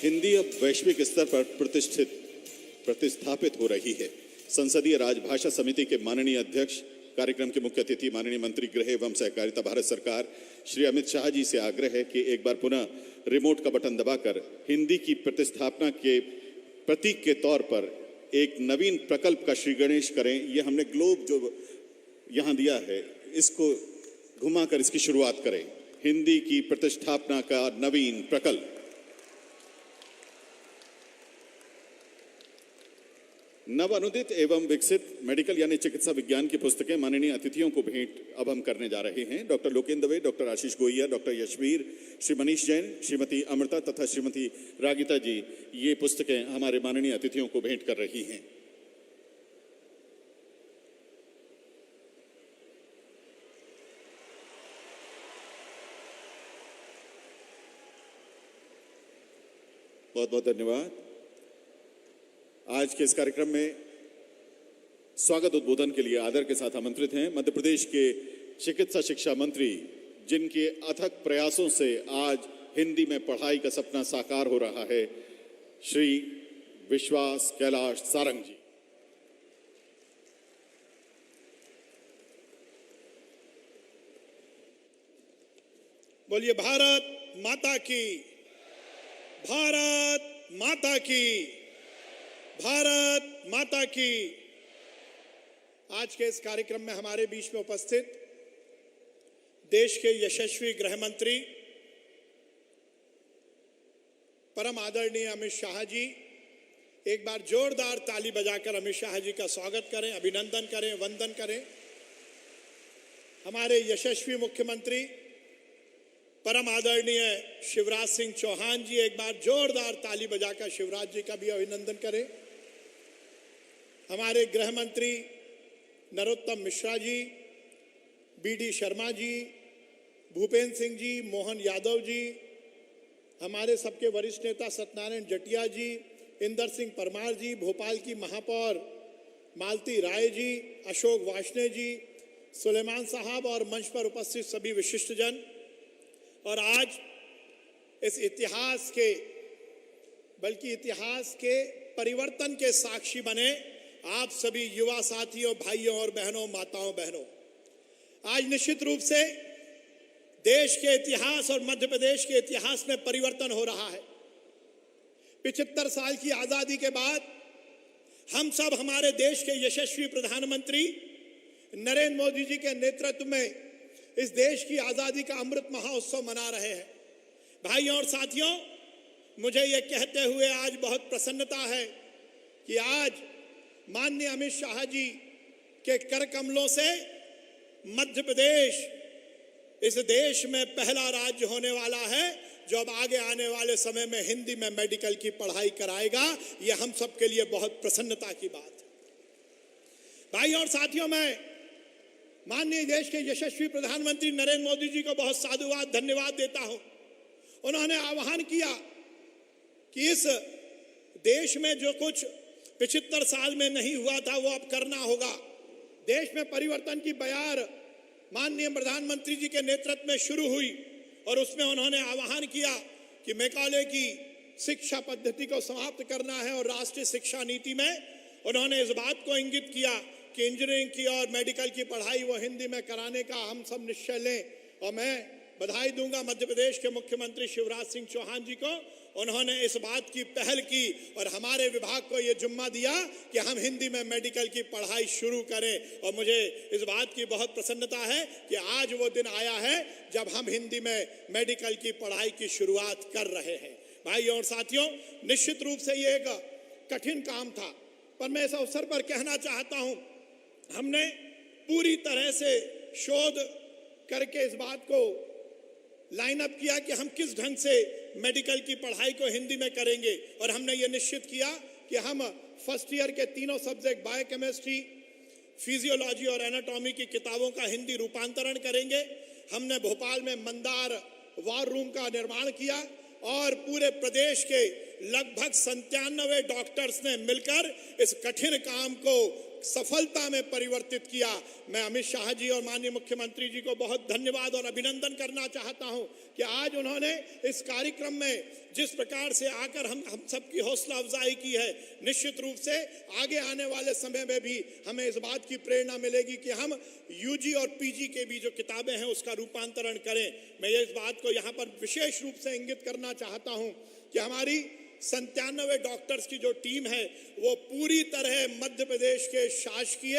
हिंदी अब वैश्विक स्तर पर प्रतिस्थापित हो रही है। संसदीय राजभाषा समिति के माननीय अध्यक्ष, कार्यक्रम के मुख्य अतिथि माननीय मंत्री गृह एवं सहकारिता भारत सरकार श्री अमित शाह जी से आग्रह है कि एक बार पुनः रिमोट का बटन दबाकर हिंदी की प्रतिस्थापना के प्रतीक के तौर पर एक नवीन प्रकल्प का श्री गणेश करें। ये हमने ग्लोब जो यहाँ दिया है, इसको घुमाकर इसकी शुरुआत करें। हिंदी की प्रतिष्ठापना का नवीन प्रकल्प। नव अनुदित एवं विकसित मेडिकल यानी चिकित्सा विज्ञान की पुस्तकें माननीय अतिथियों को भेंट अब हम करने जा रहे हैं। डॉक्टर लोकेंद्र दवे, डॉक्टर आशीष गोहिया, डॉक्टर यशवीर, श्री मनीष जैन, श्रीमती अमृता तथा श्रीमती रागिता जी ये पुस्तकें हमारे माननीय अतिथियों को भेंट कर रही हैं। बहुत बहुत धन्यवाद। आज के इस कार्यक्रम में स्वागत उद्बोधन के लिए आदर के साथ आमंत्रित हैं मध्य प्रदेश के चिकित्सा शिक्षा मंत्री, जिनके अथक प्रयासों से आज हिंदी में पढ़ाई का सपना साकार हो रहा है, श्री विश्वास कैलाश सारंग जी। बोलिए भारत माता की, भारत माता की, भारत माता की। आज के इस कार्यक्रम में हमारे बीच में उपस्थित देश के यशस्वी गृह मंत्री परम आदरणीय अमित शाह जी, एक बार जोरदार ताली बजाकर अमित शाह जी का स्वागत करें, अभिनंदन करें, वंदन करें। हमारे यशस्वी मुख्यमंत्री परम आदरणीय शिवराज सिंह चौहान जी, एक बार जोरदार ताली बजाकर शिवराज जी का भी अभिनंदन करें। हमारे गृह मंत्री नरोत्तम मिश्रा जी, बीडी शर्मा जी, भूपेंद्र सिंह जी, मोहन यादव जी, हमारे सबके वरिष्ठ नेता सत्यनारायण जटिया जी, इंदर सिंह परमार जी, भोपाल की महापौर मालती राय जी, अशोक वार्ष्णेय जी, सुलेमान साहब और मंच पर उपस्थित सभी विशिष्टजन, और आज इस इतिहास के, बल्कि इतिहास के परिवर्तन के साक्षी बने आप सभी युवा साथियों, भाइयों और बहनों, माताओं बहनों, आज निश्चित रूप से देश के इतिहास और मध्य प्रदेश के इतिहास में परिवर्तन हो रहा है। 75 साल की आजादी के बाद हम सब हमारे देश के यशस्वी प्रधानमंत्री नरेंद्र मोदी जी के नेतृत्व में इस देश की आजादी का अमृत महोत्सव मना रहे हैं। भाइयों और साथियों, मुझे यह कहते हुए आज बहुत प्रसन्नता है कि आज माननीय अमित शाह जी के कर कमलों से मध्य प्रदेश इस देश में पहला राज्य होने वाला है जो अब आगे आने वाले समय में हिंदी में मेडिकल की पढ़ाई कराएगा। यह हम सब के लिए बहुत प्रसन्नता की बात है। भाइयों और साथियों, मैं माननीय देश के यशस्वी प्रधानमंत्री नरेंद्र मोदी जी को बहुत साधुवाद, धन्यवाद देता हूं। उन्होंने आह्वान किया कि इस देश में जो कुछ 75 साल में नहीं हुआ था वो अब करना होगा। देश में परिवर्तन की बयार माननीय प्रधानमंत्री जी के नेतृत्व में शुरू हुई और उसमें उन्होंने आह्वान किया कि मैकाले की शिक्षा पद्धति को समाप्त करना है और राष्ट्रीय शिक्षा नीति में उन्होंने इस बात को इंगित किया कि इंजीनियरिंग की और मेडिकल की पढ़ाई वो हिंदी में कराने का हम सब निश्चय लें। और मैं बधाई दूंगा मध्य प्रदेश के मुख्यमंत्री शिवराज सिंह चौहान जी को, उन्होंने इस बात की पहल की और हमारे विभाग को ये जिम्मा दिया कि हम हिंदी में मेडिकल की पढ़ाई शुरू करें। और मुझे इस बात की बहुत प्रसन्नता है कि आज वो दिन आया है जब हम हिंदी में मेडिकल की पढ़ाई की शुरुआत कर रहे हैं। भाइयों और साथियों, निश्चित रूप से ये एक कठिन काम था, पर मैं इस अवसर पर कहना चाहता हूं, हमने पूरी तरह से शोध करके इस बात को लाइन अप किया कि हम किस ढंग से मेडिकल की पढ़ाई को हिंदी में करेंगे। और हमने ये निश्चित किया कि हम फर्स्ट ईयर के तीनों सब्जेक्ट बायोकेमिस्ट्री, फिजियोलॉजी और एनाटॉमी की किताबों का हिंदी रूपांतरण करेंगे। हमने भोपाल में मंदार वॉर रूम का निर्माण किया और पूरे प्रदेश के लगभग 97 डॉक्टर्स ने मिलकर इस कठिन काम को सफलता में परिवर्तित किया। मैं अमित शाह जी और माननीय मुख्यमंत्री जी को बहुत धन्यवाद और अभिनंदन करना चाहता हूं कि आज उन्होंने इस कार्यक्रम में जिस प्रकार से आकर हम सबकी हौसला अफजाई की है, निश्चित रूप से आगे आने वाले समय में भी हमें इस बात की प्रेरणा मिलेगी कि हम यूजी और पीजी के भी जो किताबें हैं उसका रूपांतरण करें। मैं इस बात को यहाँ पर विशेष रूप से इंगित करना चाहता हूँ कि हमारी 97 डॉक्टर्स की जो टीम है वो पूरी तरह मध्य प्रदेश के शासकीय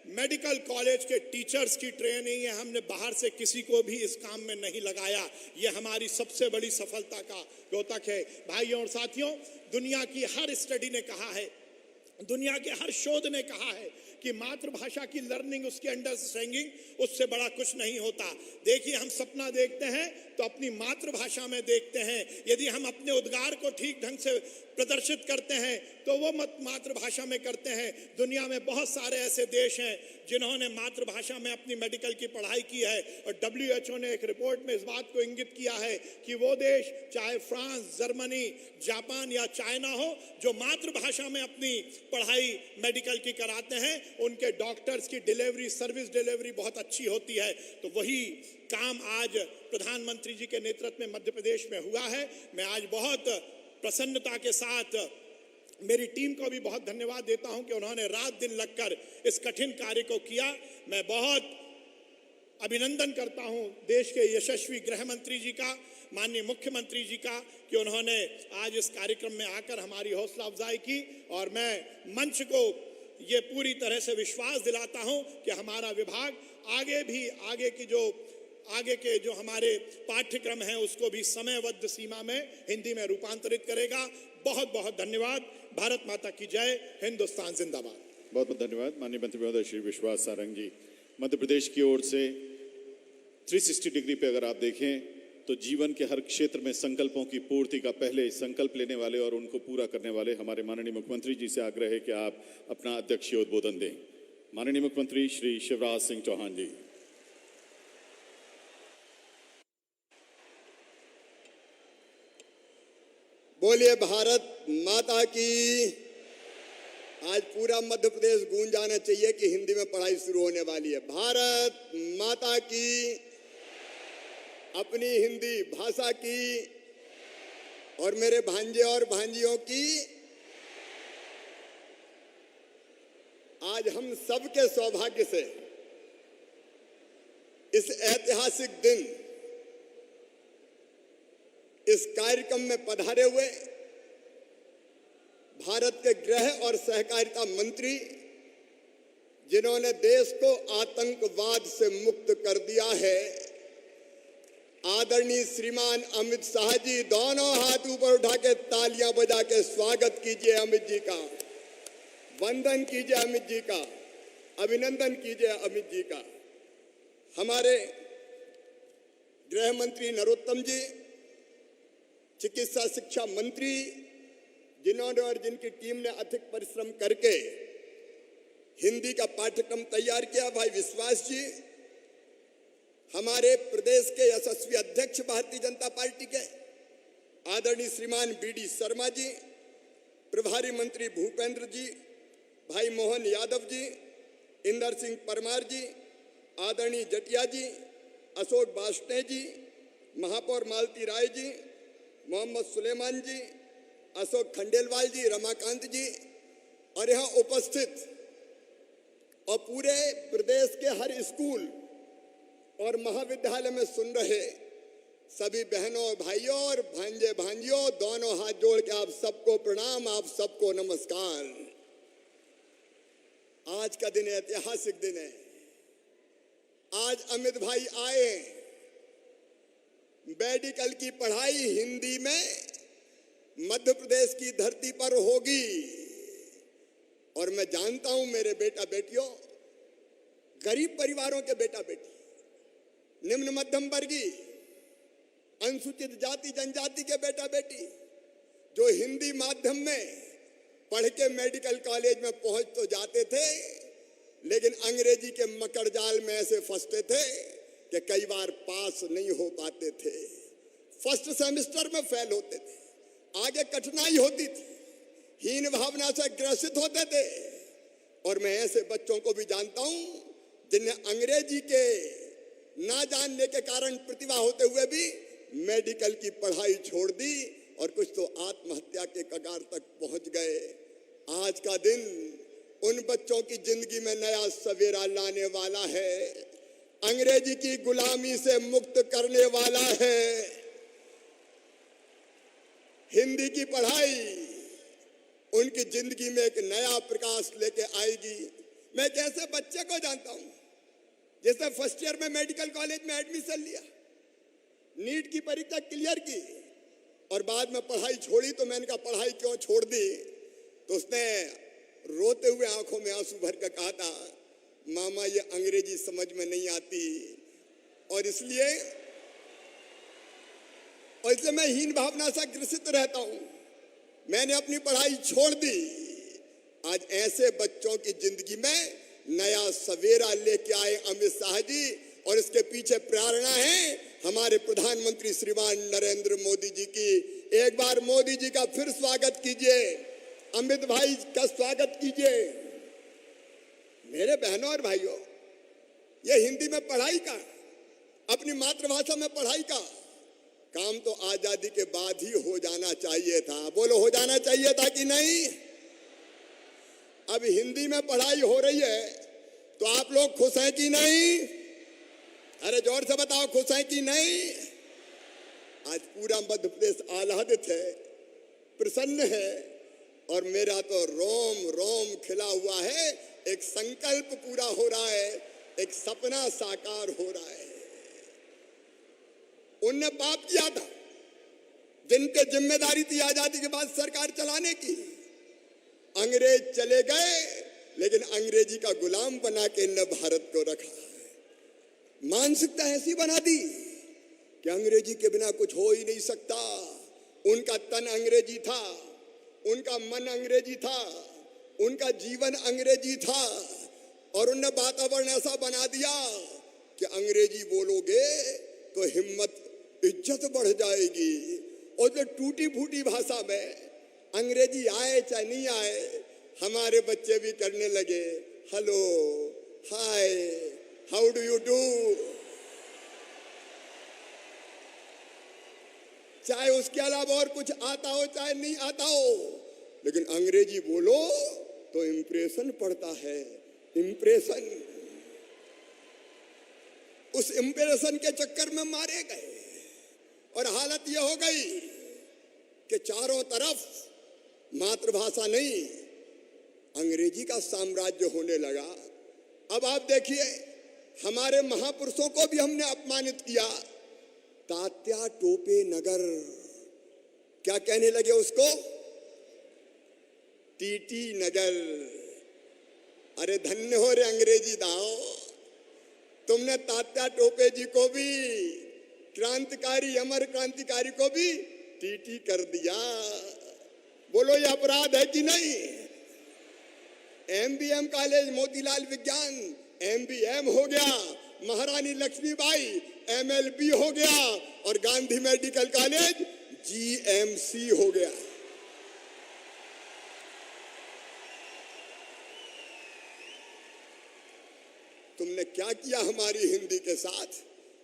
मेडिकल कॉलेज के टीचर्स की ट्रेनिंग है। हमने बाहर से किसी को भी इस काम में नहीं लगाया। ये हमारी सबसे बड़ी सफलता का द्योतक है। भाइयों और साथियों, दुनिया की हर स्टडी ने कहा है, दुनिया के हर शोध ने कहा है कि मातृभाषा की लर्निंग, उसके अंडरस्टैंडिंग, उससे बड़ा कुछ नहीं होता। देखिए, हम सपना देखते हैं तो अपनी मातृभाषा में देखते हैं। यदि हम अपने उद्गार को ठीक ढंग से प्रदर्शित करते हैं तो वो मातृभाषा में करते हैं। दुनिया में बहुत सारे ऐसे देश हैं जिन्होंने मातृभाषा में अपनी मेडिकल की पढ़ाई की है और WHO ने एक रिपोर्ट में इस बात को इंगित किया है कि वो देश, चाहे फ्रांस, जर्मनी, जापान या चाइना हो, जो मातृभाषा में अपनी पढ़ाई मेडिकल की कराते हैं, उनके डॉक्टर्स की डिलीवरी, सर्विस डिलीवरी बहुत अच्छी होती है। तो वही काम आज प्रधानमंत्री जी के नेतृत्व में मध्य प्रदेश में हुआ है। मैं आज बहुत प्रसन्नता के साथ मेरी टीम को भी बहुत धन्यवाद देता हूं कि उन्होंने रात दिन लगकर इस कठिन कार्य को किया। मैं बहुत अभिनंदन करता हूं देश के यशस्वी गृह मंत्री जी का, माननीय मुख्यमंत्री जी का, कि उन्होंने आज इस कार्यक्रम में आकर हमारी हौसला अफजाई की। और मैं मंच को ये पूरी तरह से विश्वास दिलाता हूं कि हमारा विभाग आगे के जो हमारे पाठ्यक्रम हैं उसको भी समयबद्ध सीमा में हिंदी में रूपांतरित करेगा। बहुत बहुत धन्यवाद। भारत माता की जय। हिंदुस्तान जिंदाबाद। बहुत बहुत धन्यवाद माननीय मंत्री महोदय श्री विश्वास सारंग जी। मध्य प्रदेश की ओर से 360 डिग्री पे अगर आप देखें तो जीवन के हर क्षेत्र में संकल्पों की पूर्ति का पहले संकल्प लेने वाले और उनको पूरा करने वाले हमारे माननीय मुख्यमंत्री जी से आग्रह है कि आप अपना अध्यक्षीय उद्बोधन दें। माननीय मुख्यमंत्री श्री शिवराज सिंह चौहान जी। बोलिए भारत माता की। आज पूरा मध्य प्रदेश गूंज जाना चाहिए कि हिंदी में पढ़ाई शुरू होने वाली है। भारत माता की, अपनी हिंदी भाषा की और मेरे भांजे और भांजियों की। आज हम सबके सौभाग्य से इस ऐतिहासिक दिन इस कार्यक्रम में पधारे हुए भारत के गृह और सहकारिता मंत्री, जिन्होंने देश को आतंकवाद से मुक्त कर दिया है, आदरणीय श्रीमान अमित शाह जी, दोनों हाथ ऊपर उठा के तालियां बजा के स्वागत कीजिए अमित जी का, वंदन कीजिए अमित जी का, अभिनंदन कीजिए अमित जी का। हमारे गृह मंत्री नरोत्तम जी, चिकित्सा शिक्षा मंत्री, जिन्होंने और जिनकी टीम ने अथिक परिश्रम करके हिंदी का पाठ्यक्रम तैयार किया, भाई विश्वास जी, हमारे प्रदेश के यशस्वी अध्यक्ष भारतीय जनता पार्टी के आदरणीय श्रीमान BD शर्मा जी, प्रभारी मंत्री भूपेंद्र जी, भाई मोहन यादव जी, इंदर सिंह परमार जी, आदरणीय जटिया जी, अशोक बाष्णे जी, महापौर मालती राय जी, मोहम्मद सुलेमान जी, अशोक खंडेलवाल जी, रमाकांत जी और यहाँ उपस्थित और पूरे प्रदेश के हर स्कूल और महाविद्यालय में सुन रहे सभी बहनों भाइयों और भांजे भांजियों, दोनों हाथ जोड़ के आप सबको प्रणाम, आप सबको नमस्कार। आज का दिन ऐतिहासिक दिन है। आज अमित भाई आए, मेडिकल की पढ़ाई हिंदी में मध्य प्रदेश की धरती पर होगी। और मैं जानता हूं मेरे बेटा बेटियों, गरीब परिवारों के बेटा बेटी, निम्न मध्यम वर्गीय, अनुसूचित जाति जनजाति के बेटा बेटी, जो हिंदी माध्यम में पढ़ के मेडिकल कॉलेज में पहुंच तो जाते थे, लेकिन अंग्रेजी के मकड़ जाल में ऐसे फंसते थे कि कई बार पास नहीं हो पाते थे, फर्स्ट सेमेस्टर में फेल होते थे। आगे कठिनाई होती थी, हीन भावना से ग्रसित होते थे। और मैं ऐसे बच्चों को भी जानता हूं जिन्हें अंग्रेजी के ना जानने के कारण प्रतिभा होते हुए भी मेडिकल की पढ़ाई छोड़ दी और कुछ तो आत्महत्या के कगार तक पहुंच गए। आज का दिन उन बच्चों की जिंदगी में नया सवेरा लाने वाला है, अंग्रेजी की गुलामी से मुक्त करने वाला है। हिंदी की पढ़ाई उनकी जिंदगी में एक नया प्रकाश लेके आएगी। मैं एक ऐसे बच्चे को जानता हूं जिसने फर्स्ट ईयर में मेडिकल कॉलेज में एडमिशन लिया, नीट की परीक्षा क्लियर की और बाद में पढ़ाई छोड़ी। तो मैंने कहा पढ़ाई क्यों छोड़ दी? तो उसने रोते हुए आंखों में आंसू भर कर कहा था, मामा ये अंग्रेजी समझ में नहीं आती और इसलिए मैं हीन भावना से ग्रसित रहता हूं। मैंने अपनी पढ़ाई छोड़ दी। आज ऐसे बच्चों की जिंदगी में नया सवेरा लेके आए अमित शाह जी, और इसके पीछे प्रेरणा है हमारे प्रधानमंत्री श्रीमान नरेंद्र मोदी जी की। एक बार मोदी जी का फिर स्वागत कीजिए, अमित भाई का स्वागत कीजिए। मेरे बहनों और भाइयों, ये हिंदी में पढ़ाई का, अपनी मातृभाषा में पढ़ाई का काम तो आजादी के बाद ही हो जाना चाहिए था। बोलो, हो जाना चाहिए था कि नहीं? अब हिंदी में पढ़ाई हो रही है तो आप लोग खुश हैं कि नहीं? अरे जोर से बताओ, खुश हैं कि नहीं? आज पूरा मध्य प्रदेश आह्लादित है, प्रसन्न है और मेरा तो रोम रोम खिला हुआ है। एक संकल्प पूरा हो रहा है, एक सपना साकार हो रहा है। उनने पाप किया था जिनके जिम्मेदारी थी आजादी के बाद सरकार चलाने की। अंग्रेज चले गए लेकिन अंग्रेजी का गुलाम बना के इनने भारत को रखा। मानसिकता ऐसी बना दी कि अंग्रेजी के बिना कुछ हो ही नहीं सकता। उनका तन अंग्रेजी था, उनका मन अंग्रेजी था, उनका जीवन अंग्रेजी था और उनने वातावरण ऐसा बना दिया कि अंग्रेजी बोलोगे तो हिम्मत, इज्जत बढ़ जाएगी। और जो टूटी फूटी भाषा में अंग्रेजी आए चाहे नहीं आए, हमारे बच्चे भी करने लगे, hello, hi, how do you do. चाहे उसके अलावा और कुछ आता हो चाहे नहीं आता हो, लेकिन अंग्रेजी बोलो तो इंप्रेशन पड़ता है। इंप्रेशन, उस इंप्रेशन के चक्कर में मारे गए और हालत यह हो गई कि चारों तरफ मातृभाषा नहीं, अंग्रेजी का साम्राज्य होने लगा। अब आप देखिए, हमारे महापुरुषों को भी हमने अपमानित किया। तात्या टोपे नगर, क्या कहने लगे उसको? टीटी नगर। अरे धन्य हो रे अंग्रेजी दाओ, तुमने तात्या टोपे जी को भी, क्रांतिकारी, अमर क्रांतिकारी को भी टीटी कर दिया। बोलो, ये अपराध है कि नहीं? एमबीएम कॉलेज मोतीलाल विज्ञान एमबीएम हो गया, महारानी लक्ष्मीबाई एमएलबी हो गया और गांधी मेडिकल कॉलेज जीएमसी हो गया। तुमने क्या किया हमारी हिंदी के साथ?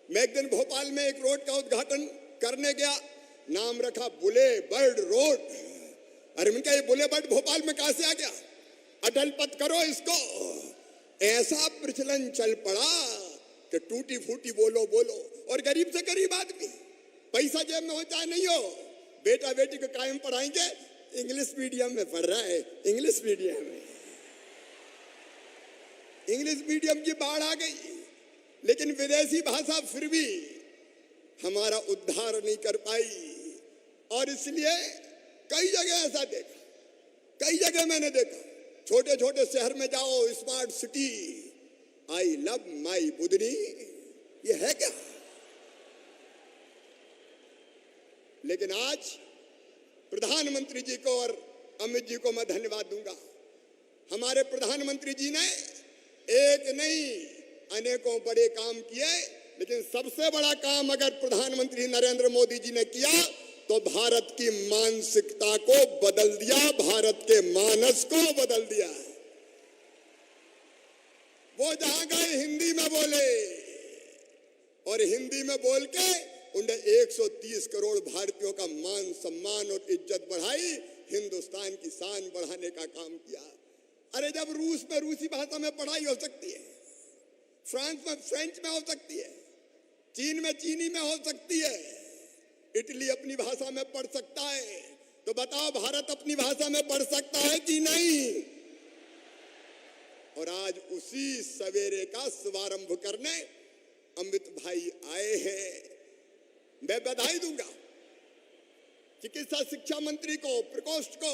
मैं एक दिन भोपाल में एक रोड का उद्घाटन करने गया, नाम रखा बुले बर्ड रोड। अरे मैंने कहा ये बुले बर्ड भोपाल में कहां से आ गया? अटल पथ करो इसको। ऐसा प्रचलन चल पड़ा कि टूटी फूटी बोलो बोलो। और गरीब से गरीब आदमी, पैसा जेब में हो चाहे नहीं हो, बेटा बेटी को कायम पढ़ाएंगे। इंग्लिश मीडियम में पढ़ रहा है, इंग्लिश मीडियम में, इंग्लिश मीडियम की बाढ़ आ गई, लेकिन विदेशी भाषा फिर भी हमारा उद्धार नहीं कर पाई। और इसलिए कई जगह ऐसा देखा, कई जगह मैंने देखा, छोटे छोटे शहर में जाओ, smart city, I love my Budhni, ये है क्या? लेकिन आज प्रधानमंत्री जी को और अमित जी को मैं धन्यवाद दूंगा। हमारे प्रधानमंत्री जी ने एक नहीं अनेकों बड़े काम किए, लेकिन सबसे बड़ा काम अगर प्रधानमंत्री नरेंद्र मोदी जी ने किया तो भारत की मानसिकता को बदल दिया, भारत के मानस को बदल दिया। वो जहां गए हिंदी में बोले और हिंदी में बोल के उन्हें 130 करोड़ भारतीयों का मान सम्मान और इज्जत बढ़ाई, हिंदुस्तान की शान बढ़ाने का काम किया। अरे जब रूस में रूसी भाषा में पढ़ाई हो सकती है, फ्रांस में फ्रेंच में हो सकती है, चीन में चीनी में हो सकती है, इटली अपनी भाषा में पढ़ सकता है, तो बताओ भारत अपनी भाषा में पढ़ सकता है कि नहीं? और आज उसी सवेरे का शुभारंभ करने अमित भाई आए हैं। मैं बधाई दूंगा चिकित्सा शिक्षा मंत्री को, प्रकोष्ठ को,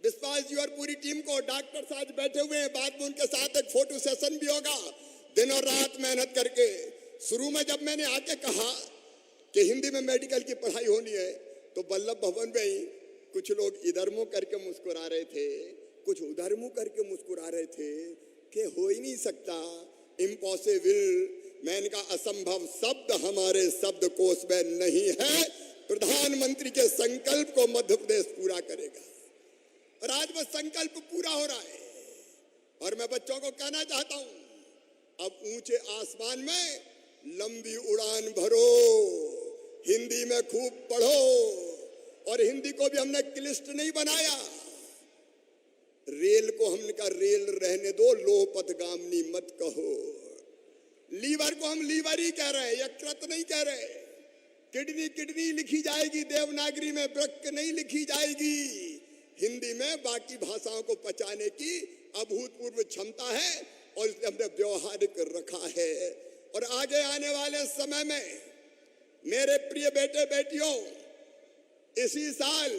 विश्वास जी और पूरी टीम को। डॉक्टर आज बैठे हुए हैं, बाद में उनके साथ एक फोटो सेशन भी होगा। दिन और रात मेहनत करके शुरू में जब मैंने आके कहा कि हिंदी में मेडिकल की पढ़ाई होनी है, तो वल्लभ भवन में ही कुछ लोग इधर मुंह करके मुस्कुरा रहे थे, कुछ उधर मुंह करके मुस्कुरा रहे थे कि हो ही नहीं सकता, इम्पॉसिबल। मैंने कहा असंभव शब्द हमारे शब्दकोश में नहीं है। प्रधानमंत्री के संकल्प को मध्य प्रदेश पूरा करेगा और आज वो संकल्प पूरा हो रहा है। और मैं बच्चों को कहना चाहता हूं, अब ऊंचे आसमान में लंबी उड़ान भरो, हिंदी में खूब पढ़ो। और हिंदी को भी हमने क्लिष्ट नहीं बनाया। रेल को हमने कहा रेल रहने दो, लोहपथगामिनी मत कहो। लीवर को हम लीवर ही कह रहे हैं, यकृत नहीं कह रहे। किडनी किडनी लिखी जाएगी देवनागरी में, वृक्क नहीं लिखी जाएगी। हिंदी में बाकी भाषाओं को पचाने की अभूतपूर्व क्षमता है और इसे हमने व्यवहारिक रखा है। और आगे आने वाले समय में मेरे प्रिय बेटे बेटियों, इसी साल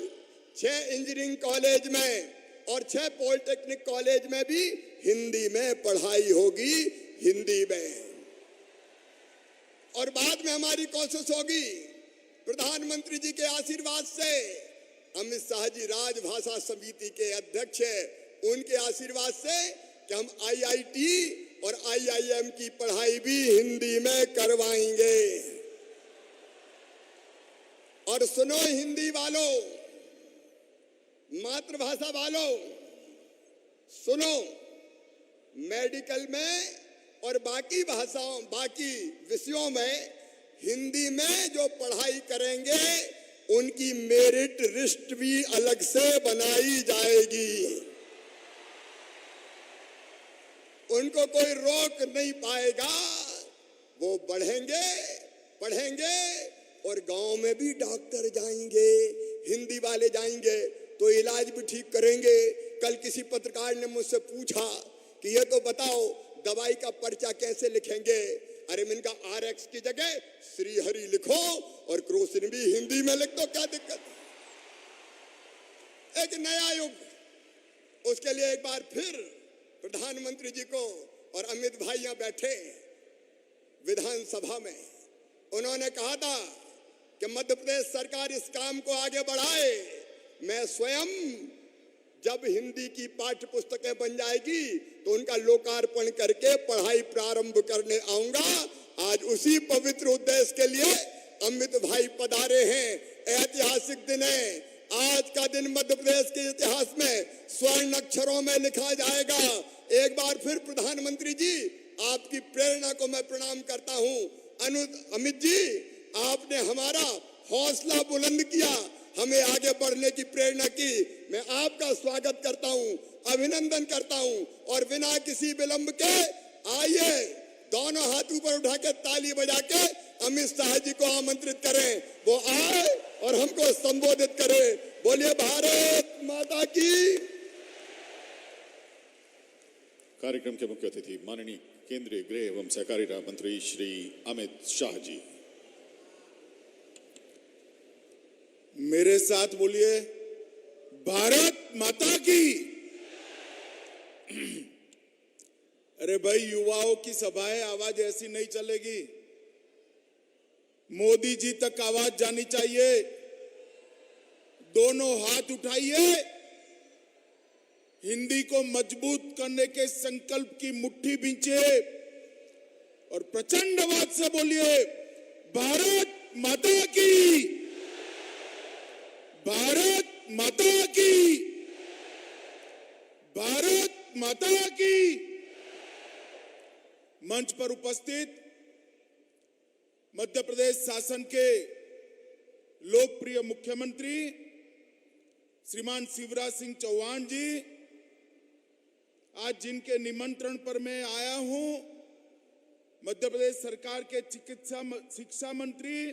6 इंजीनियरिंग कॉलेज में और 6 पॉलिटेक्निक कॉलेज में भी हिंदी में पढ़ाई होगी, हिंदी में। और बाद में हमारी कोशिश होगी प्रधानमंत्री जी के आशीर्वाद से, अमित शाह जी राजभाषा समिति के अध्यक्ष हैं, उनके आशीर्वाद से कि हम IIT और IIM की पढ़ाई भी हिंदी में करवाएंगे। और सुनो हिंदी वालों, मातृभाषा वालों, सुनो, मेडिकल में और बाकी भाषाओं, बाकी विषयों में हिंदी में जो पढ़ाई करेंगे उनकी मेरिट लिस्ट भी अलग से बनाई जाएगी। उनको कोई रोक नहीं पाएगा, वो बढ़ेंगे, पढ़ेंगे। और गांव में भी डॉक्टर जाएंगे, हिंदी वाले जाएंगे तो इलाज भी ठीक करेंगे। कल किसी पत्रकार ने मुझसे पूछा कि ये तो बताओ दवाई का पर्चा कैसे लिखेंगे। अरे मैंने कहा RX की जगह श्रीहरि लिखो और क्रोसिन भी हिंदी में लिख दो, क्या दिक्कत है। एक नया युग, उसके लिए एक बार फिर प्रधानमंत्री जी को और अमित भाई यहां बैठे विधानसभा में, उन्होंने कहा था कि मध्य प्रदेश सरकार इस काम को आगे बढ़ाए। मैं स्वयं जब हिंदी की पाठ्य पुस्तकें बन जाएगी तो उनका लोकार्पण करके पढ़ाई प्रारंभ करने आऊंगा। आज उसी पवित्र उद्देश्य के लिए अमित भाई पधारे हैं। ऐतिहासिक दिन है। आज का दिन मध्य प्रदेश के इतिहास में स्वर्ण अक्षरों में लिखा जाएगा। एक बार फिर प्रधानमंत्री जी, आपकी प्रेरणा को मैं प्रणाम करता हूं। अमित जी, आपने हमारा हौसला बुलंद किया, हमें आगे बढ़ने की प्रेरणा की। मैं आपका स्वागत करता हूं, अभिनंदन करता हूं। और बिना किसी विलंब के आइए, दोनों हाथ ऊपर उठा के ताली बजा के अमित शाह जी को आमंत्रित करें, वो आए और हमको संबोधित करें। बोलिए भारत माता की। कार्यक्रम के मुख्य अतिथि माननीय केंद्रीय गृह एवं सहकारिता मंत्री श्री अमित शाह जी। मेरे साथ बोलिए भारत माता की। अरे भाई, युवाओं की सभाएं, आवाज ऐसी नहीं चलेगी। मोदी जी तक आवाज जानी चाहिए। दोनों हाथ उठाइए, हिंदी को मजबूत करने के संकल्प की मुट्ठी बींचिए और प्रचंड आवाज से बोलिए भारत माता की। माता की। मंच पर उपस्थित मध्य प्रदेश शासन के लोकप्रिय मुख्यमंत्री श्रीमान शिवराज सिंह चौहान जी, आज जिनके निमंत्रण पर मैं आया हूं, मध्य प्रदेश सरकार के शिक्षा मंत्री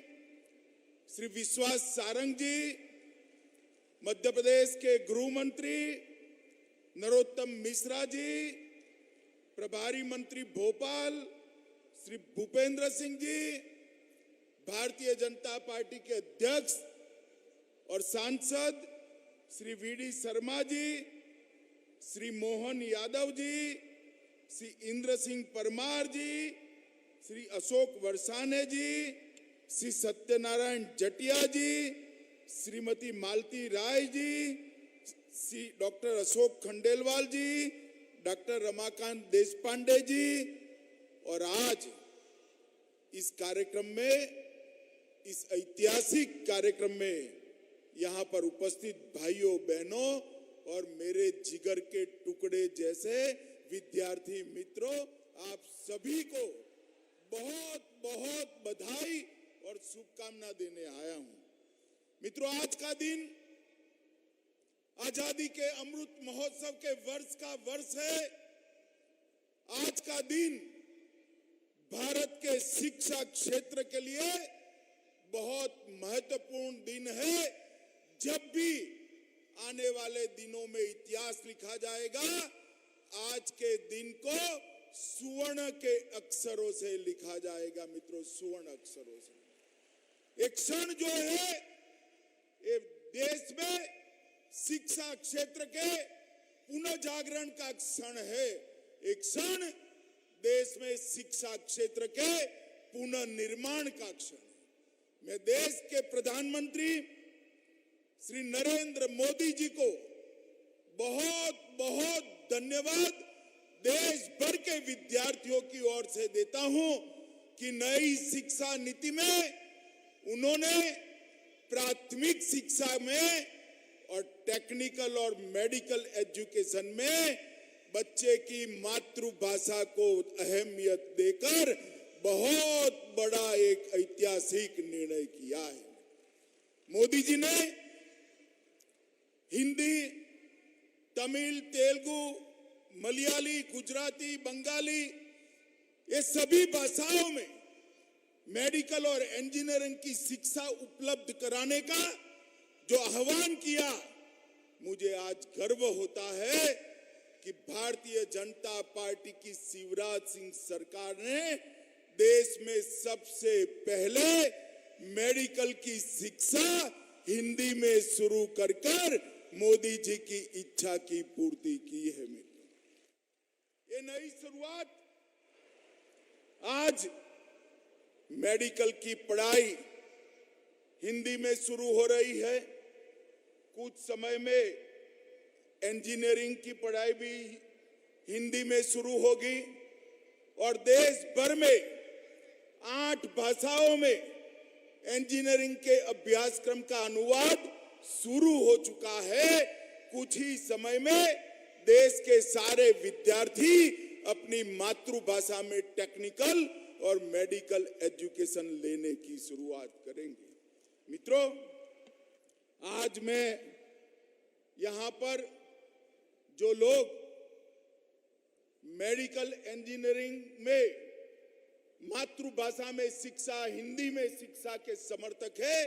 श्री विश्वास सारंग जी, मध्य प्रदेश के गृह मंत्री नरोत्तम मिश्रा जी, प्रभारी मंत्री भोपाल श्री भूपेंद्र सिंह जी, भारतीय जनता पार्टी के अध्यक्ष और सांसद श्री वीडी शर्मा जी, श्री मोहन यादव जी, श्री इंद्र सिंह परमार जी, श्री अशोक वर्षाने जी, श्री सत्यनारायण जटिया जी, श्रीमती मालती राय जी, श्री डॉक्टर अशोक खंडेलवाल जी, डॉक्टर रमाकांत देशपांडे जी, और आज इस कार्यक्रम में, इस ऐतिहासिक कार्यक्रम में यहाँ पर उपस्थित भाइयों बहनों और मेरे जिगर के टुकड़े जैसे विद्यार्थी मित्रों, आप सभी को बहुत बहुत बधाई और शुभकामना देने आया हूं। मित्रों, आज का दिन आजादी के अमृत महोत्सव के वर्ष का वर्ष है। आज का दिन भारत के शिक्षा क्षेत्र के लिए बहुत महत्वपूर्ण दिन है। जब भी आने वाले दिनों में इतिहास लिखा जाएगा, आज के दिन को सुवर्ण के अक्षरों से लिखा जाएगा। मित्रों, सुवर्ण अक्षरों से। एक क्षण जो है, ये देश में शिक्षा क्षेत्र के पुनः जागरण का क्षण है। एक क्षण देश में शिक्षा क्षेत्र के पुनः निर्माण का क्षण है। मैं देश के प्रधानमंत्री श्री नरेंद्र मोदी जी को बहुत बहुत धन्यवाद देश भर के विद्यार्थियों की ओर से देता हूं कि नई शिक्षा नीति में उन्होंने प्राथमिक शिक्षा में और टेक्निकल और मेडिकल एजुकेशन में बच्चे की मातृभाषा को अहमियत देकर बहुत बड़ा एक ऐतिहासिक निर्णय किया है। मोदी जी ने हिंदी, तमिल, तेलुगु, मलयाली, गुजराती, बंगाली, ये सभी भाषाओं में मेडिकल और इंजीनियरिंग की शिक्षा उपलब्ध कराने का जो आह्वान किया, मुझे आज गर्व होता है कि भारतीय जनता पार्टी की शिवराज सिंह सरकार ने देश में सबसे पहले मेडिकल की शिक्षा हिंदी में शुरू कर मोदी जी की इच्छा की पूर्ति की है। मित्रों, ये नई शुरुआत, आज मेडिकल की पढ़ाई हिंदी में शुरू हो रही है। कुछ समय में इंजीनियरिंग की पढ़ाई भी हिंदी में शुरू होगी और देश भर में 8 भाषाओं में इंजीनियरिंग के अभ्यासक्रम का अनुवाद शुरू हो चुका है। कुछ ही समय में देश के सारे विद्यार्थी अपनी मातृभाषा में टेक्निकल और मेडिकल एजुकेशन लेने की शुरुआत करेंगे। मित्रों, आज मैं यहां पर जो लोग मेडिकल इंजीनियरिंग में मातृभाषा में शिक्षा, हिंदी में शिक्षा के समर्थक है,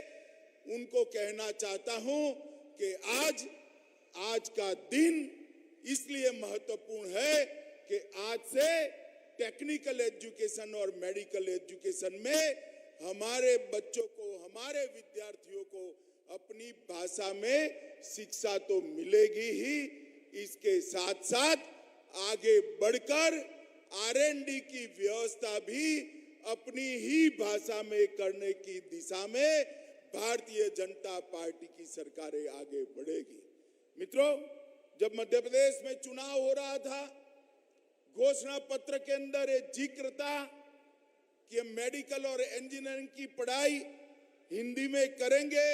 उनको कहना चाहता हूं कि आज का दिन इसलिए महत्वपूर्ण है कि आज से टेक्निकल एजुकेशन और मेडिकल एजुकेशन में हमारे बच्चों को, हमारे विद्यार्थियों को अपनी भाषा में शिक्षा तो मिलेगी ही, इसके साथ साथ आगे बढ़कर R&D की व्यवस्था भी अपनी ही भाषा में करने की दिशा में भारतीय जनता पार्टी की सरकारें आगे बढ़ेगी। मित्रों, जब मध्य प्रदेश में चुनाव हो रहा था, घोषणा पत्र के अंदर एक जिक्र था कि हम मेडिकल और इंजीनियरिंग की पढ़ाई हिंदी में करेंगे,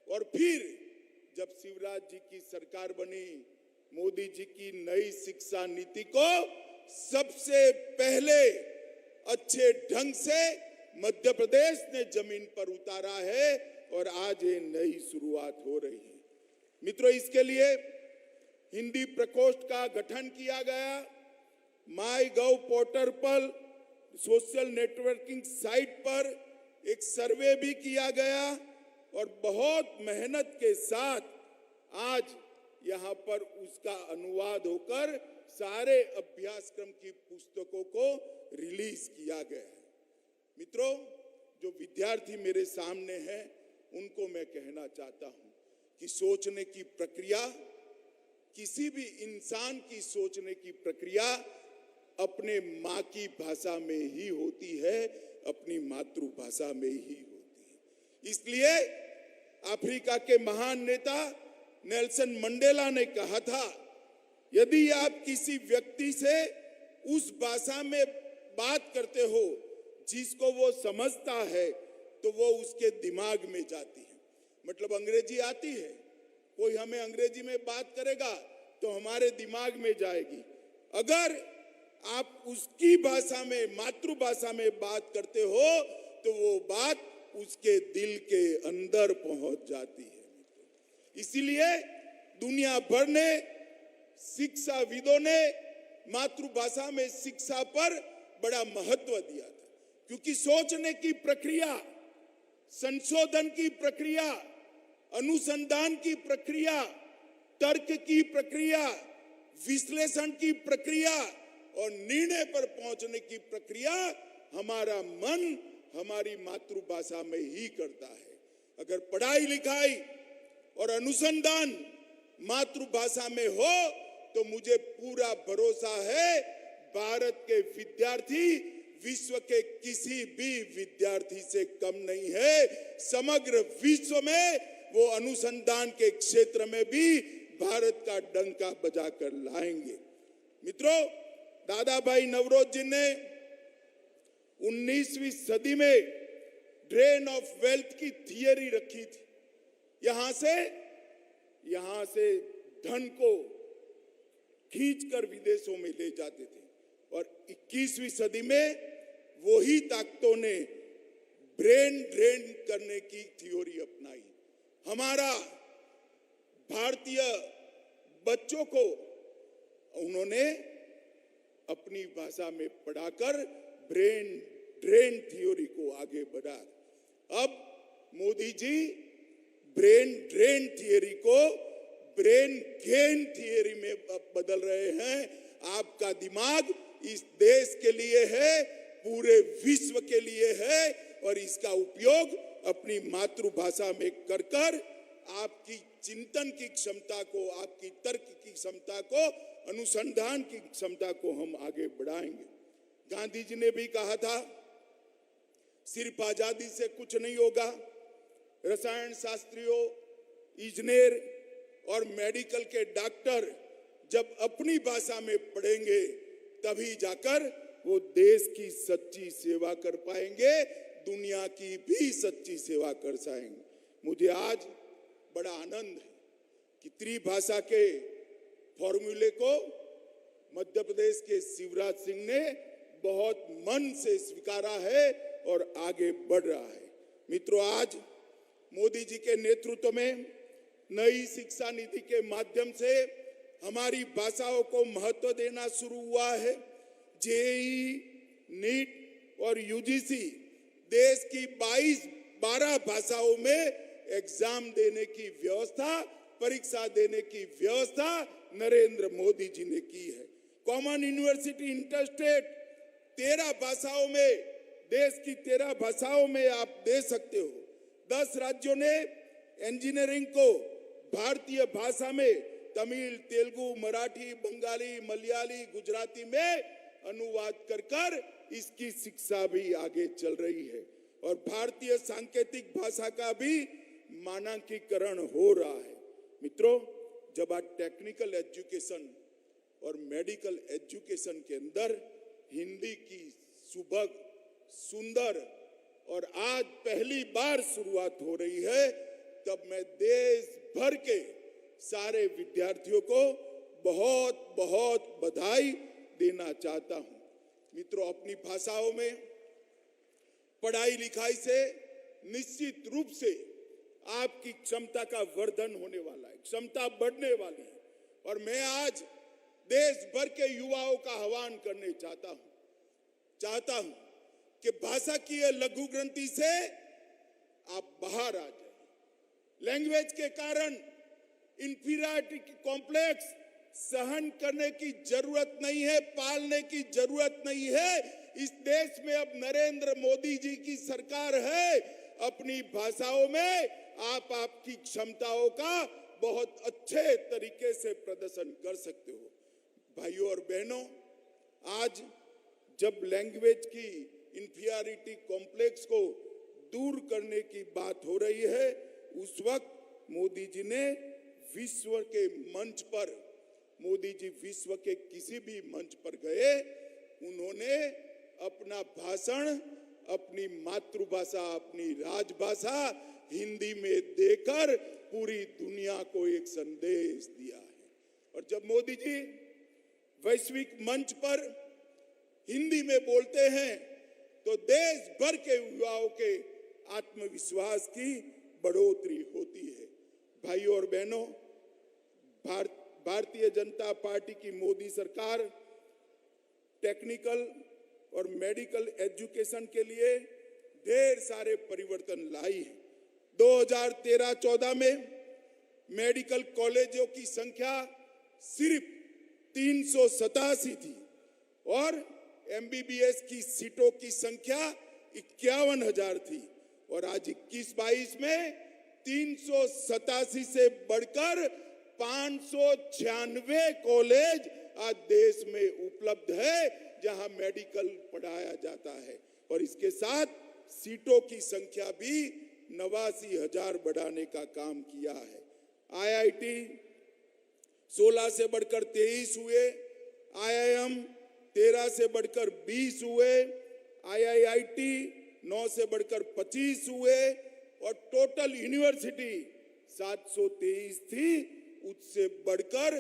और फिर जब शिवराज जी की सरकार बनी मोदी जी की नई शिक्षा नीति को सबसे पहले अच्छे ढंग से मध्य प्रदेश ने जमीन पर उतारा है और आज ये नई शुरुआत हो रही है। मित्रों, इसके लिए हिंदी प्रकोष्ठ का गठन किया गया। माई गव पोर्टल पर, सोशल नेटवर्किंग साइट पर एक सर्वे भी किया गया और बहुत मेहनत के साथ आज यहाँ पर उसका अनुवाद होकर सारे अभ्यासक्रम की पुस्तकों को रिलीज किया गया है। मित्रों, जो विद्यार्थी मेरे सामने हैं उनको मैं कहना चाहता हूं कि सोचने की प्रक्रिया, किसी भी इंसान की सोचने की प्रक्रिया अपने माँ की भाषा में ही होती है, अपनी मातृभाषा में ही होती है। इसलिए अफ्रीका के महान नेता नेल्सन मंडेला ने कहा था, यदि आप किसी व्यक्ति से उस भाषा में बात करते हो जिसको वो समझता है तो वो उसके दिमाग में जाती है। मतलब अंग्रेजी आती है, कोई हमें अंग्रेजी में बात करेगा तो हमारे दिमाग में जाएगी। अगर आप उसकी भाषा में, मातृभाषा में बात करते हो तो वो बात उसके दिल के अंदर पहुंच जाती है। इसीलिए दुनिया भर ने, शिक्षाविदों ने मातृभाषा में शिक्षा पर बड़ा महत्व दिया था, क्योंकि सोचने की प्रक्रिया, संशोधन की प्रक्रिया, अनुसंधान की प्रक्रिया, तर्क की प्रक्रिया, विश्लेषण की प्रक्रिया और निर्णय पर पहुंचने की प्रक्रिया हमारा मन हमारी मातृभाषा में ही करता है। अगर पढ़ाई लिखाई और अनुसंधान मातृभाषा में हो तो मुझे पूरा भरोसा है भारत के विद्यार्थी विश्व के किसी भी विद्यार्थी से कम नहीं है। समग्र विश्व में वो अनुसंधान के क्षेत्र में भी भारत का डंका बजाकर लाएंगे। मित्रों, दादा भाई नवरोज जी ने 19वीं सदी में ड्रेन ऑफ वेल्थ की थियरी रखी थी। यहां से धन को खींचकर विदेशों में ले जाते थे और 21वीं सदी में वही ताकतों ने ब्रेन ड्रेन करने की थ्योरी अपनाई। हमारा भारतीय बच्चों को उन्होंने अपनी भाषा में पढ़ाकर ब्रेन ड्रेन थ्योरी को आगे बढ़ा। अब Modi ji brain drain theory को ब्रेन गेन थियरी में बदल रहे हैं। आपका दिमाग इस देश के लिए है, पूरे विश्व के लिए है और इसका उपयोग अपनी मातृभाषा में कर कर आपकी चिंतन की क्षमता को, आपकी तर्क की क्षमता को, अनुसंधान की क्षमता को हम आगे बढ़ाएंगे। गांधी जी ने भी कहा था, सिर्फ आजादी से कुछ नहीं होगा। रसायन शास्त्रियों, इंजीनियर और मेडिकल के डॉक्टर जब अपनी भाषा में पढ़ेंगे तभी जाकर वो देश की सच्ची सेवा कर पाएंगे, दुनिया की भी सच्ची सेवा कर पाएंगे। मुझे आज बड़ा आनंद है कि त्रिभाषा के फॉर्मूले को मध्य प्रदेश के शिवराज सिंह ने बहुत मन से स्वीकारा है और आगे बढ़ रहा है। मित्रों, आज मोदी जी के नेतृत्व में नई शिक्षा नीति के माध्यम से हमारी भाषाओं को महत्व देना शुरू हुआ है। जेईई, नीट और यूजीसी देश की 12 भाषाओं में एग्जाम देने की व्यवस्था, परीक्षा देने की व्यवस्था नरेंद्र मोदी जी ने की है। कॉमन यूनिवर्सिटी इंटरस्टेट 13 भाषाओं में, देश की 13 भाषाओं में आप दे सकते हो। 10 राज्यों ने इंजीनियरिंग को भारतीय भाषा में तमिल, तेलुगु, मराठी, बंगाली, मलयाली, गुजराती में अनुवाद कर इसकी शिक्षा भी आगे चल रही है और भारतीय सांकेतिक भाषा का भी मानकीकरण हो रहा है। मित्रों, जब आज टेक्निकल एजुकेशन और मेडिकल एजुकेशन के अंदर हिंदी की सुभग, सुंदर और आज पहली बार शुरुआत हो रही है, तब मैं देश भर के सारे विद्यार्थियों को बहुत बहुत बधाई देना चाहता हूं। मित्रों, अपनी भाषाओं में पढ़ाई लिखाई से निश्चित रूप से आपकी क्षमता का वर्धन होने वाला है, क्षमता बढ़ने वाली है। और मैं आज देश भर के युवाओं का आह्वान करने चाहता हूं कि भाषा की ये लघु ग्रंथि से आप बाहर आ जाए। लैंग्वेज के कारण इंफीरियरिटी कॉम्प्लेक्स सहन करने की जरूरत नहीं है, पालने की जरूरत नहीं है। इस देश में अब नरेंद्र मोदी जी की सरकार है। अपनी भाषाओं में आप आपकी क्षमताओं का बहुत अच्छे तरीके से प्रदर्शन कर सकते हो। भाइयों और बहनों, आज जब लैंग्वेज की इंफीरियरिटी कॉम्प्लेक्स को दूर करने की बात हो रही है, उस वक्त मोदी जी ने विश्व के मंच पर, मोदी जी विश्व के किसी भी मंच पर गए, उन्होंने अपना भाषण अपनी मातृभाषा, अपनी राजभाषा हिंदी में देकर पूरी दुनिया को एक संदेश दिया है। और जब मोदी जी वैश्विक मंच पर हिंदी में बोलते हैं तो देश भर के युवाओं के आत्मविश्वास की बढ़ोतरी होती है। भाइयों और बहनों, भारतीय जनता पार्टी की मोदी सरकार टेक्निकल और मेडिकल एजुकेशन के लिए ढेर सारे परिवर्तन लाई है। 2013-14 में मेडिकल कॉलेजों की संख्या सिर्फ 387 थी और एमबीबीएस की सीटों की संख्या 51,000 थी। और आज 21-22 में 387 से बढ़कर 596 कॉलेज आज देश में उपलब्ध है जहां मेडिकल पढ़ाया जाता है। और इसके साथ सीटों की संख्या भी 89,000 बढ़ाने का काम किया है। आईआईटी 16 से बढ़कर 23 हुए, आईआईएम 13 से बढ़कर 20 हुए, आईआईआईटी 9 से बढ़कर 25 हुए और टोटल यूनिवर्सिटी 723 थी, उससे बढ़कर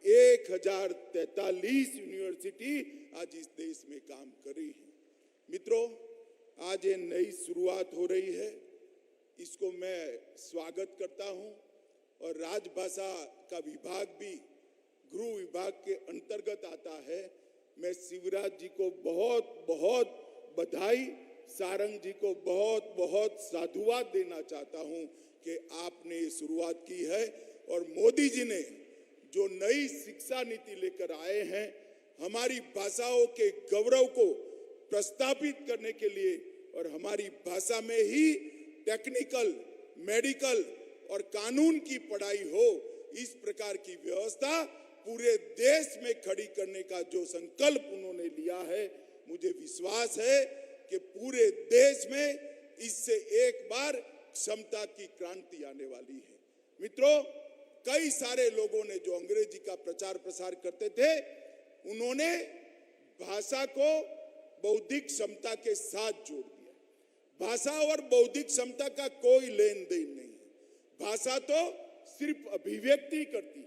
1043 यूनिवर्सिटी आज इस देश में काम कर रही है। मित्रों, आज ये नई शुरुआत हो रही है, इसको मैं स्वागत करता हूं। और राजभाषा का विभाग भी गृह विभाग के अंतर्गत आता है। मैं शिवराज जी को बहुत बहुत बधाई, सारंग जी को बहुत बहुत साधुवाद देना चाहता हूं कि आपने ये शुरुआत की है। और मोदी जी ने जो नई शिक्षा नीति लेकर आए हैं, हमारी भाषाओं के गौरव को प्रस्थापित करने के लिए और हमारी भाषा में ही टेक्निकल, मेडिकल और कानून की पढ़ाई हो, इस प्रकार की व्यवस्था पूरे देश में खड़ी करने का जो संकल्प उन्होंने लिया है, मुझे विश्वास है कि पूरे देश में इससे एक बार क्षमता की क्रांति आने वाली है। मित्रों, कई सारे लोगों ने जो अंग्रेजी का प्रचार प्रसार करते थे, उन्होंने भाषा को बौद्धिक क्षमता के साथ जोड़ दिया। भाषा और बौद्धिक क्षमता का कोई लेन देन नहीं है। भाषा तो सिर्फ अभिव्यक्ति करती है,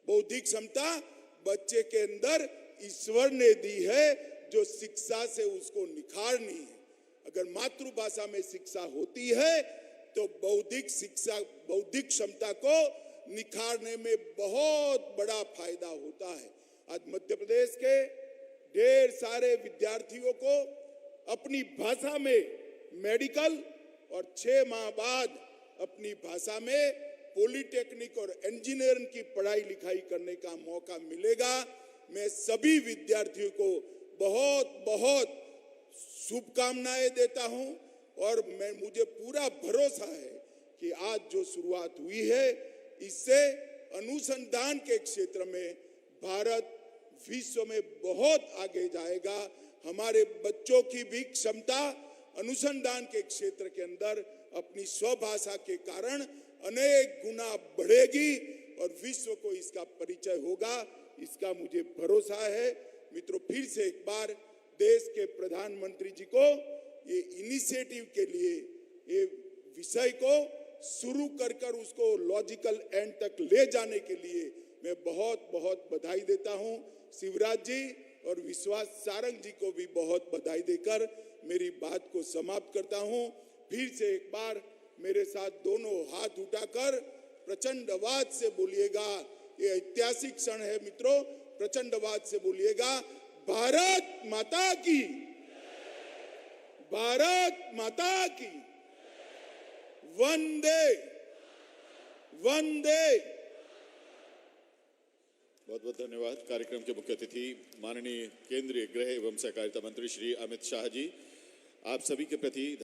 बौद्धिक क्षमता बच्चे के अंदर ईश्वर ने दी है जो शिक्षा से उसको निखारनी है। अगर मातृभाषा में शिक्षा होती है तो बौद्धिक क्षमता को निखारने में बहुत बड़ा फायदा होता है। आज मध्य प्रदेश के ढेर सारे विद्यार्थियों को अपनी भाषा में मेडिकल और 6 माह बाद अपनी भाषा में पॉलिटेक्निक और इंजीनियरिंग की पढ़ाई लिखाई करने का मौका मिलेगा। मैं सभी विद्यार्थियों को बहुत बहुत शुभकामनाएं देता हूं और मुझे पूरा भरोसा है कि आज जो शुरुआत हुई है, इससे अनुसंधान के क्षेत्र में भारत विश्व में बहुत आगे जाएगा। हमारे बच्चों की भी क्षमता अनुसंधान के क्षेत्र के अंदर अपनी स्वभाषा के कारण अनेक गुना बढ़ेगी और विश्व को इसका परिचय होगा, इसका मुझे भरोसा है। मित्रों, फिर से एक बार देश के प्रधानमंत्री जी को ये इनिशिएटिव के लिए, ये विषय को शुरू कर उसको लॉजिकल एंड तक ले जाने के लिए मैं बहुत बहुत बधाई देता हूं। शिवराज जी और विश्वास सारंग जी को भी बहुत बधाई देकर मेरी बात को समाप्त करता हूं। फिर से एक बार मेरे साथ दोनों हाथ उठाकर प्रचंडवाद से बोलिएगा। ये ऐतिहासिक क्षण है मित्रों, प्रचंडवाद से बोलिएगा। भारत माता की, भारत माता की, वंदे वंदे। बहुत बहुत धन्यवाद। कार्यक्रम के मुख्य अतिथि माननीय केंद्रीय गृह एवं सहकारिता मंत्री श्री अमित शाह जी, आप सभी के प्रति